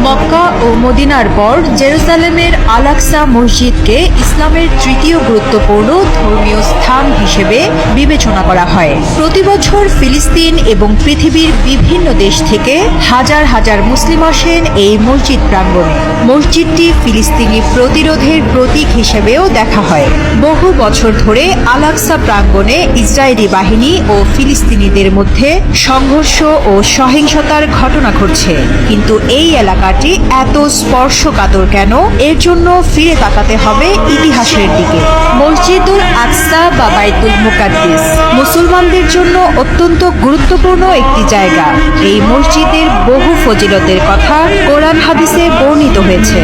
মক্কা ও মদিনার পর জেরুজালেমের আল আকসা মসজিদকে ইসলামের তৃতীয় গুরুত্বপূর্ণ ধর্মীয় স্থান হিসেবে বিবেচনা করা হয়। প্রতি বছর ফিলিস্তিন এবং পৃথিবীর বিভিন্ন দেশ থেকে হাজার হাজার মুসলিম আসেন এই মসজিদ প্রাঙ্গণে। মসজিদটি ফিলিস্তিনি প্রতিরোধের প্রতীক হিসেবেও দেখা হয়। বহু বছর ধরে আল আকসা প্রাঙ্গণে ইসরায়েলি বাহিনী ও ফিলিস্তিনিদের মধ্যে সংঘর্ষ ও সহিংসতার ঘটনা ঘটছে, কিন্তু এই এলাকাটি এত স্পর্শকাতর কেন? এর জন্য ফিরে তাকাতে হবে ইতিহাসের দিকে। মসজিদুল আকসা বা বাইতুল মুকাদ্দিস মুসলমানদের জন্য অত্যন্ত গুরুত্বপূর্ণ একটি জায়গা। এই মসজিদের বহু ফজিলতের কথা কোরআন হাদিসে বর্ণিত হয়েছে।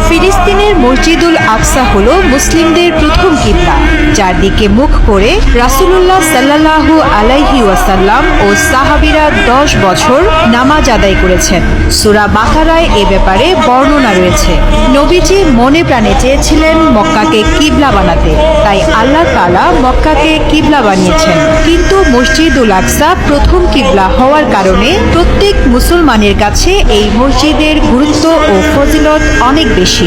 ফিলিস্তিনের মসজিদুল আকসা হল মুসলিমদের প্রথম কিবলা, যার দিকে মুখ করে রাসূলুল্লাহ সাল্লাল্লাহু আলাইহি ওয়াসাল্লাম ও সাহাবীরা 10 বছর নামাজ আদায় করেছেন। সূরা বাকারায় এ ব্যাপারে বর্ণনা রয়েছে। নবীজি মনে প্রাণে চেয়েছিলেন মক্কাকে কিবলা বানাতে, তাই আল্লাহ তাআলা মক্কাকে কিবলা বানিয়েছেন। কিন্তু মসজিদুল আকসা প্রথম কিবলা হওয়ার কারণে প্রত্যেক মুসলমানের কাছে এই মসজিদের গুরুত্ব ও ফজিলত অনেক বেশি।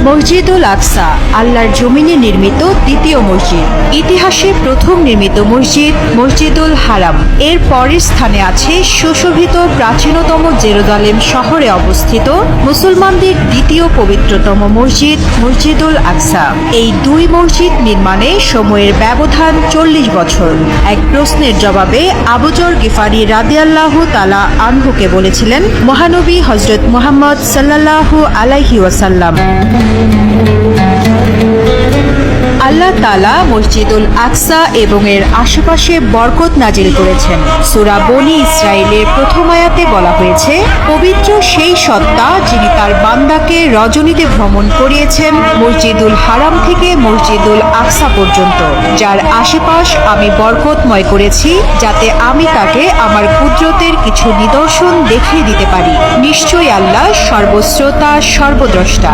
মসজিদুল আকসা আল্লাহর জমিনে নির্মিত দ্বিতীয় মসজিদ। ইতিহাসে প্রথম নির্মিত মসজিদ মসজিদুল হারাম। এর পরের স্থানে আছে সুশোভিত প্রাচীনতম জেরুজালেম শহরে অবস্থিত মুসলমানদের দ্বিতীয় পবিত্রতম মসজিদ মসজিদুল আকসা। এই দুই মসজিদ নির্মাণে সময়ের ব্যবধান 40 বছর। এক প্রশ্নের জবাবে আবু যর গিফারি রাদিয়াল্লাহু তাআলা আনহুকে বলেছিলেন, মহানবী হযরত মুহাম্মদ সাল্লাল্লাহু আলাইহি ওয়াসাল্লাম, আল্লাহ তাআলা মসজিদুল আকসা এবং এর আশেপাশে বরকত নাজিল করেছেন। সূরা বনী ইসরাইলের প্রথম আয়াতে বলা হয়েছে, পবিত্র সেই সত্তা যিনি তার বান্দাকে রজনীতে ভ্রমণ করিয়েছেন মসজিদুল হারাম থেকে মসজিদুল আকসা পর্যন্ত, যার আশেপাশ আমি বরকতময় করেছি, যাতে আমি তাকে আমার কুদরতের কিছু নিদর্শন দেখিয়ে দিতে পারি। নিশ্চয়ই আল্লাহ সর্বশ্রোতা সর্বদ্রষ্টা।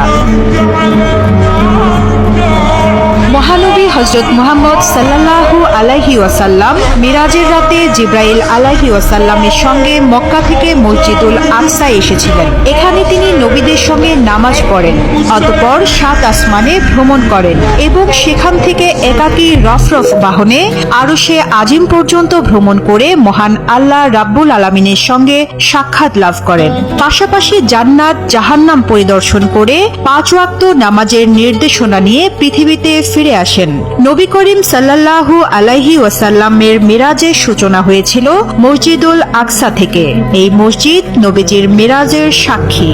মহানবী হযরত মুহাম্মদ সাল্লাল্লাহু আলাইহি ওয়াসাল্লাম মিরাজের রাতে জিবরাইল আলাইহি ওয়াসাল্লামের সঙ্গে মক্কা থেকে মসজিদুল আকসায় এসেছিলেন। এখানে তিনি নবীদের সঙ্গে নামাজ পড়েন, অতঃপর 7 আসমানে ভ্রমণ করেন এবং সেখান থেকে একাকী রফরফ বাহনে আরশে আজিম পর্যন্ত ভ্রমণ করে মহান আল্লাহ রাব্বুল আলামিনের সঙ্গে সাক্ষাৎ লাভ করেন। পাশাপাশি জান্নাত জাহান্নাম পরিদর্শন করে 5 ওয়াক্ত নামাজের নির্দেশনা নিয়ে পৃথিবীতে ফিরে আসেন। নবী করিম সাল্লাল্লাহু আলাইহি ওয়াসাল্লামের মিরাজের সূচনা হয়েছিল মসজিদুল আকসা থেকে। এই মসজিদ নবীজির মিরাজের সাক্ষী।